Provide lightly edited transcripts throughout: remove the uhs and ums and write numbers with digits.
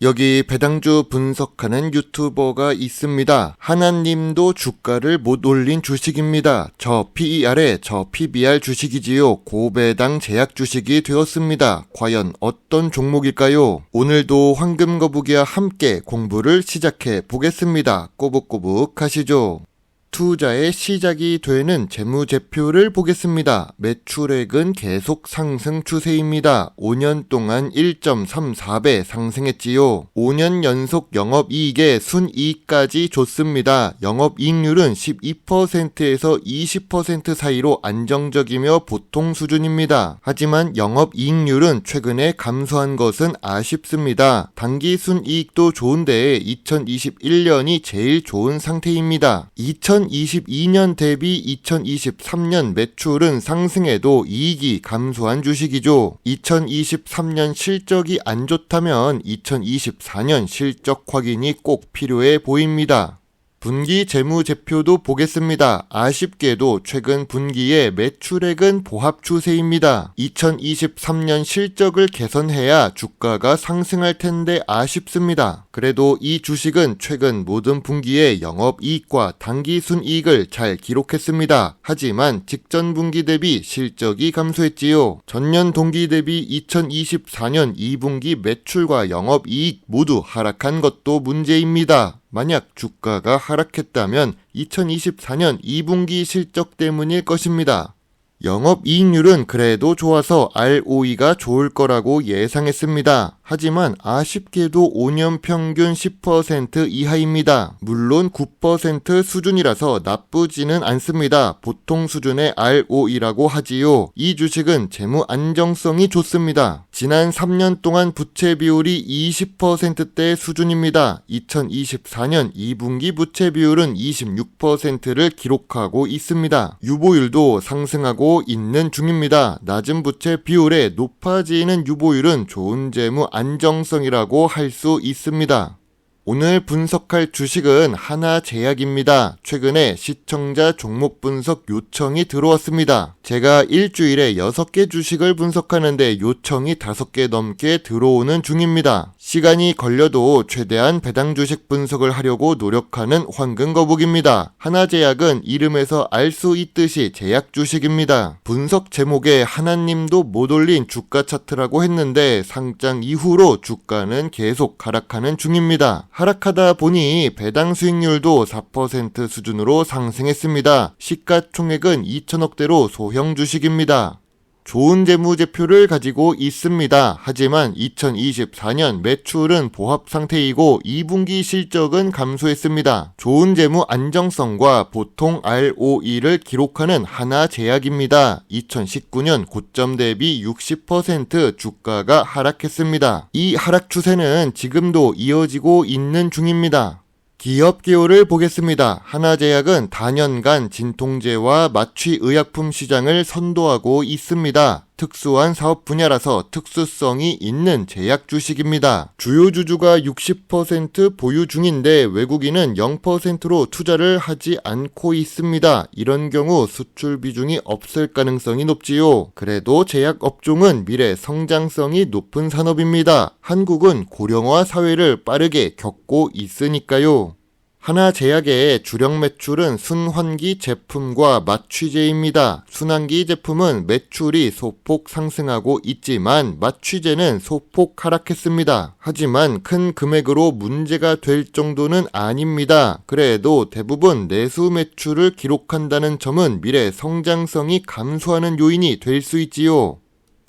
여기 배당주 분석하는 유튜버가 있습니다. 하나님도 주가를 못 올린 주식입니다. 저 PER에 저 PBR 주식이지요. 고배당 제약 주식이 되었습니다. 과연 어떤 종목일까요? 오늘도 황금거북이와 함께 공부를 시작해 보겠습니다. 꼬북꼬북 하시죠. 투자의 시작이 되는 재무제표를 보겠습니다. 매출액은 계속 상승 추세입니다. 5년 동안 1.34배 상승했지요. 5년 연속 영업이익에 순이익까지 줬습니다. 영업이익률은 12%에서 20% 사이로 안정적이며 보통 수준입니다. 하지만 영업이익률은 최근에 감소한 것은 아쉽습니다. 당기순이익도 좋은데 2021년이 제일 좋은 상태입니다. 2022년 대비 2023년 매출은 상승해도 이익이 감소한 주식이죠. 2023년 실적이 안 좋다면 2024년 실적 확인이 꼭 필요해 보입니다. 분기 재무제표도 보겠습니다. 아쉽게도 최근 분기의 매출액은 보합 추세입니다. 2023년 실적을 개선해야 주가가 상승할 텐데 아쉽습니다. 그래도 이 주식은 최근 모든 분기의 영업이익과 당기순이익을 잘 기록했습니다. 하지만 직전 분기 대비 실적이 감소했지요. 전년 동기 대비 2024년 2분기 매출과 영업이익 모두 하락한 것도 문제입니다. 만약 주가가 하락했다면 2024년 2분기 실적 때문일 것입니다. 영업이익률은 그래도 좋아서 ROE가 좋을 거라고 예상했습니다. 하지만 아쉽게도 5년 평균 10% 이하입니다. 물론 9% 수준이라서 나쁘지는 않습니다. 보통 수준의 ROE라고 하지요. 이 주식은 재무 안정성이 좋습니다. 지난 3년 동안 부채 비율이 20%대 수준입니다. 2024년 2분기 부채 비율은 26%를 기록하고 있습니다. 유보율도 상승하고 있는 중입니다. 낮은 부채 비율에 높아지는 유보율은 좋은 재무 안정성이라고 할 수 있습니다. 오늘 분석할 주식은 하나제약입니다. 최근에 시청자 종목 분석 요청이 들어왔습니다. 제가 일주일에 6개 주식을 분석하는데 요청이 5개 넘게 들어오는 중입니다. 시간이 걸려도 최대한 배당 주식 분석을 하려고 노력하는 황금거북입니다. 하나제약은 이름에서 알 수 있듯이 제약 주식입니다. 분석 제목에 하나님도 못 올린 주가 차트라고 했는데 상장 이후로 주가는 계속 하락하는 중입니다. 하락하다 보니 배당 수익률도 4% 수준으로 상승했습니다. 시가총액은 2천억대로 소형 주식입니다. 좋은 재무제표를 가지고 있습니다. 하지만 2024년 매출은 보합 상태이고 2분기 실적은 감소했습니다. 좋은 재무 안정성과 보통 ROE를 기록하는 하나제약입니다. 2019년 고점 대비 60% 주가가 하락했습니다. 이 하락 추세는 지금도 이어지고 있는 중입니다. 기업 기호를 보겠습니다. 하나제약은 다년간 진통제와 마취의약품 시장을 선도하고 있습니다. 특수한 사업 분야라서 특수성이 있는 제약 주식입니다. 주요 주주가 60% 보유 중인데 외국인은 0%로 투자를 하지 않고 있습니다. 이런 경우 수출 비중이 없을 가능성이 높지요. 그래도 제약 업종은 미래 성장성이 높은 산업입니다. 한국은 고령화 사회를 빠르게 겪고 있으니까요. 하나제약의 주력 매출은 순환기 제품과 마취제입니다. 순환기 제품은 매출이 소폭 상승하고 있지만 마취제는 소폭 하락했습니다. 하지만 큰 금액으로 문제가 될 정도는 아닙니다. 그래도 대부분 내수 매출을 기록한다는 점은 미래 성장성이 감소하는 요인이 될 수 있지요.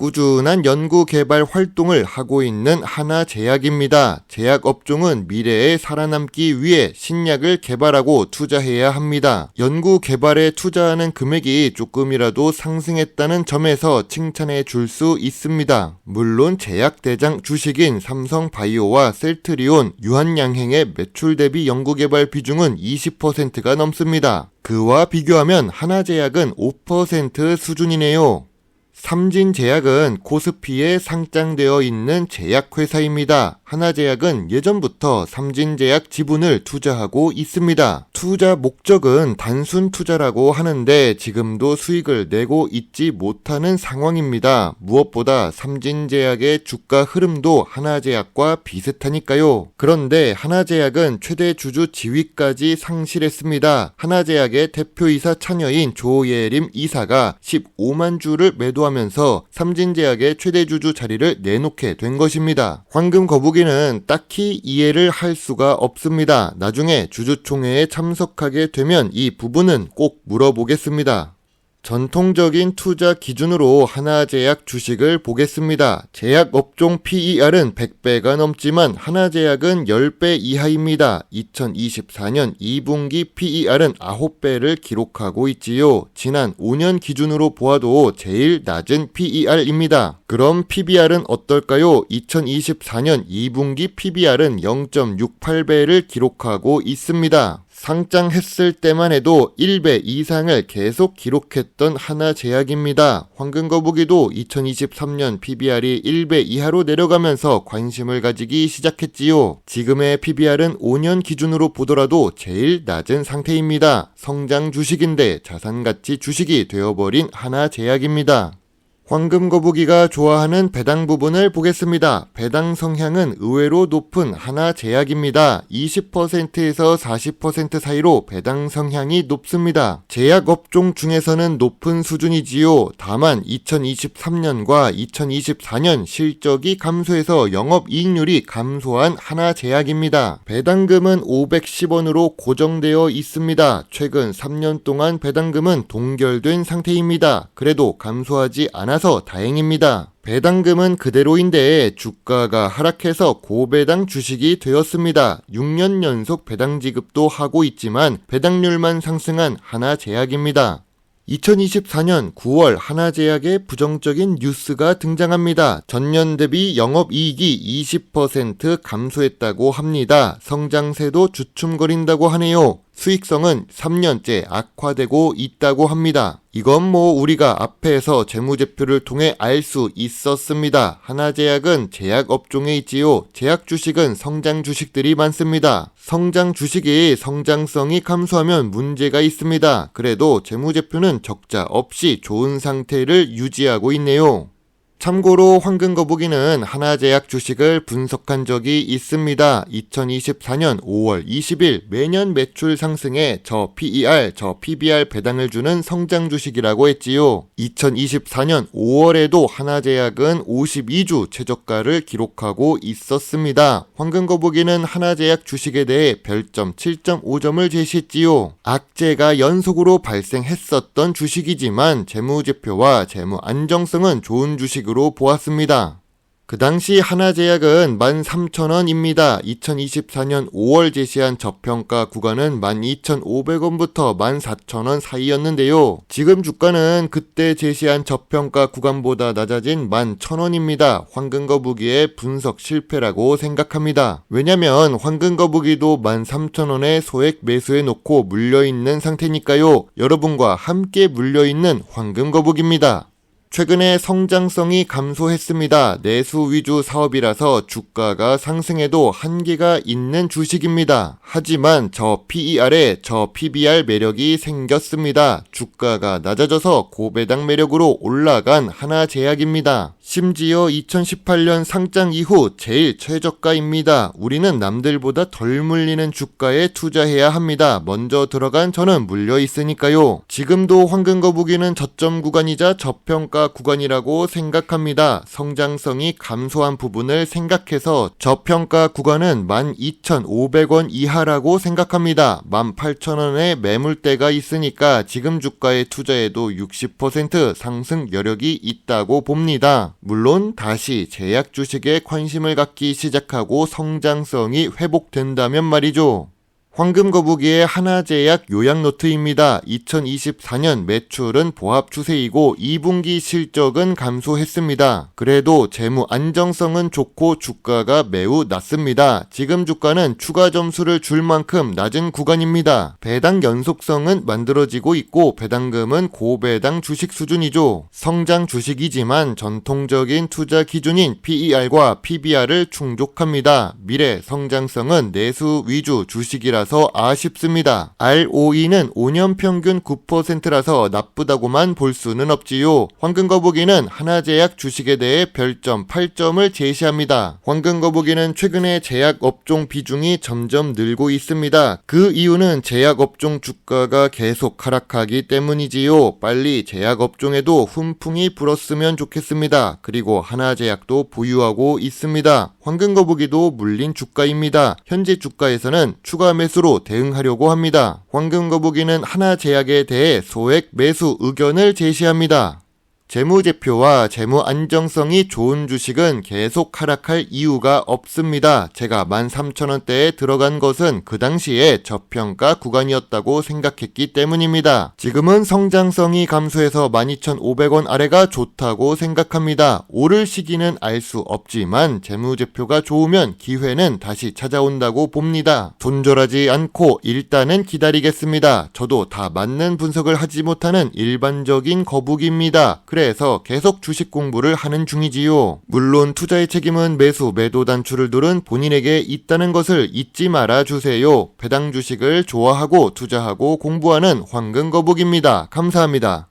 꾸준한 연구 개발 활동을 하고 있는 하나제약입니다. 제약 업종은 미래에 살아남기 위해 신약을 개발하고 투자해야 합니다. 연구 개발에 투자하는 금액이 조금이라도 상승했다는 점에서 칭찬해 줄 수 있습니다. 물론 제약 대장 주식인 삼성바이오와 셀트리온, 유한양행의 매출 대비 연구 개발 비중은 20%가 넘습니다. 그와 비교하면 하나제약은 5% 수준이네요. 삼진제약은 코스피에 상장되어 있는 제약회사입니다. 하나제약은 예전부터 삼진제약 지분을 투자하고 있습니다. 투자 목적은 단순 투자라고 하는데 지금도 수익을 내고 있지 못하는 상황입니다. 무엇보다 삼진제약의 주가 흐름도 하나제약과 비슷하니까요. 그런데 하나제약은 최대 주주 지위까지 상실했습니다. 하나제약의 대표이사 차녀인 조예림 이사가 15만 주를 매도하면서 삼진제약의 최대 주주 자리를 내놓게 된 것입니다. 황금 거북이는 딱히 이해를 할 수가 없습니다. 나중에 주주총회에 참석하게 되면 이 부분은 꼭 물어보겠습니다. 전통적인 투자 기준으로 하나제약 주식을 보겠습니다. 제약업종 PER은 100배가 넘지만 하나제약은 10배 이하입니다. 2024년 2분기 PER은 9배를 기록하고 있지요. 지난 5년 기준으로 보아도 제일 낮은 PER입니다. 그럼 PBR은 어떨까요? 2024년 2분기 PBR은 0.68배를 기록하고 있습니다. 상장했을 때만 해도 1배 이상을 계속 기록했던 하나제약입니다. 황금거북이도 2023년 PBR이 1배 이하로 내려가면서 관심을 가지기 시작했지요. 지금의 PBR은 5년 기준으로 보더라도 제일 낮은 상태입니다. 성장 주식인데 자산가치 주식이 되어버린 하나제약입니다. 황금거북이가 좋아하는 배당 부분을 보겠습니다. 배당 성향은 의외로 높은 하나제약입니다. 20%에서 40% 사이로 배당 성향이 높습니다. 제약업종 중에서는 높은 수준이지요. 다만 2023년과 2024년 실적이 감소해서 영업이익률이 감소한 하나제약입니다. 배당금은 510원으로 고정되어 있습니다. 최근 3년 동안 배당금은 동결된 상태입니다. 그래도 감소하지 않았습니다. 다행입니다. 배당금은 그대로인데 주가가 하락해서 고배당 주식이 되었습니다. 6년 연속 배당 지급도 하고 있지만 배당률만 상승한 하나제약입니다. 2024년 9월 하나제약의 부정적인 뉴스가 등장합니다. 전년 대비 영업이익이 20% 감소했다고 합니다. 성장세도 주춤거린다고 하네요. 수익성은 3년째 악화되고 있다고 합니다. 이건 우리가 앞에서 재무제표를 통해 알 수 있었습니다. 하나제약은 제약업종에 있지요. 제약 주식은 성장 주식들이 많습니다. 성장 주식이 성장성이 감소하면 문제가 있습니다. 그래도 재무제표는 적자 없이 좋은 상태를 유지하고 있네요. 참고로 황금거북이는 하나제약 주식을 분석한 적이 있습니다. 2024년 5월 20일 매년 매출 상승에 저 PER, 저 PBR 배당을 주는 성장 주식이라고 했지요. 2024년 5월에도 하나제약은 52주 최저가를 기록하고 있었습니다. 황금거북이는 하나제약 주식에 대해 별점 7.5점을 제시했지요. 악재가 연속으로 발생했었던 주식이지만 재무제표와 재무 안정성은 좋은 주식으로 보았습니다. 그 당시 하나제약은 13,000원입니다. 2024년 5월 제시한 저평가 구간은 12,500원부터 14,000원 사이였는데요. 지금 주가는 그때 제시한 저평가 구간보다 낮아진 11,000원입니다. 황금거북이의 분석 실패라고 생각합니다. 왜냐면 황금거북이도 13,000원에 소액 매수해 놓고 물려있는 상태니까요. 여러분과 함께 물려있는 황금거북입니다. 최근에 성장성이 감소했습니다. 내수 위주 사업이라서 주가가 상승해도 한계가 있는 주식입니다. 하지만 저 PER에 저 PBR 매력이 생겼습니다. 주가가 낮아져서 고배당 매력으로 올라간 하나제약입니다. 심지어 2018년 상장 이후 제일 최저가입니다. 우리는 남들보다 덜 물리는 주가에 투자해야 합니다. 먼저 들어간 저는 물려 있으니까요. 지금도 황금거북이는 저점 구간이자 저평가 구간이라고 생각합니다. 성장성이 감소한 부분을 생각해서 저평가 구간은 12,500원 이하라고 생각합니다. 18,000원에 매물대가 있으니까 지금 주가에 투자해도 60% 상승 여력이 있다고 봅니다. 물론 다시 제약 주식에 관심을 갖기 시작하고 성장성이 회복된다면 말이죠. 황금거북이의 하나제약 요약노트입니다. 2024년 매출은 보합 추세이고 2분기 실적은 감소했습니다. 그래도 재무 안정성은 좋고 주가가 매우 낮습니다. 지금 주가는 추가 점수를 줄 만큼 낮은 구간입니다. 배당 연속성은 만들어지고 있고 배당금은 고배당 주식 수준이죠. 성장 주식이지만 전통적인 투자 기준인 PER과 PBR을 충족합니다. 미래 성장성은 내수 위주 주식이라서 아쉽습니다. ROE는 5년 평균 9%라서 나쁘다고만 볼 수는 없지요. 황금거북이는 하나제약 주식에 대해 별점 8점을 제시합니다. 황금거북이는 최근에 제약업종 비중이 점점 늘고 있습니다. 그 이유는 제약업종 주가가 계속 하락하기 때문이지요. 빨리 제약업종에도 훈풍이 불었으면 좋겠습니다. 그리고 하나제약도 보유하고 있습니다. 황금거북이도 물린 주가입니다. 현재 주가에서는 추가 매수로 대응하려고 합니다. 황금거북이는 하나제약에 대해 소액 매수 의견을 제시합니다. 재무제표와 재무 안정성이 좋은 주식은 계속 하락할 이유가 없습니다. 제가 13,000원대에 들어간 것은 그 당시에 저평가 구간이었다고 생각했기 때문입니다. 지금은 성장성이 감소해서 12,500원 아래가 좋다고 생각합니다. 오를 시기는 알 수 없지만 재무제표가 좋으면 기회는 다시 찾아온다고 봅니다. 손절하지 않고 일단은 기다리겠습니다. 저도 다 맞는 분석을 하지 못하는 일반적인 거북입니다. 그래서 계속 주식 공부를 하는 중이지요. 물론 투자의 책임은 매수, 매도 단추를 누른 본인에게 있다는 것을 잊지 말아 주세요. 배당 주식을 좋아하고 투자하고 공부하는 황금거북입니다. 감사합니다.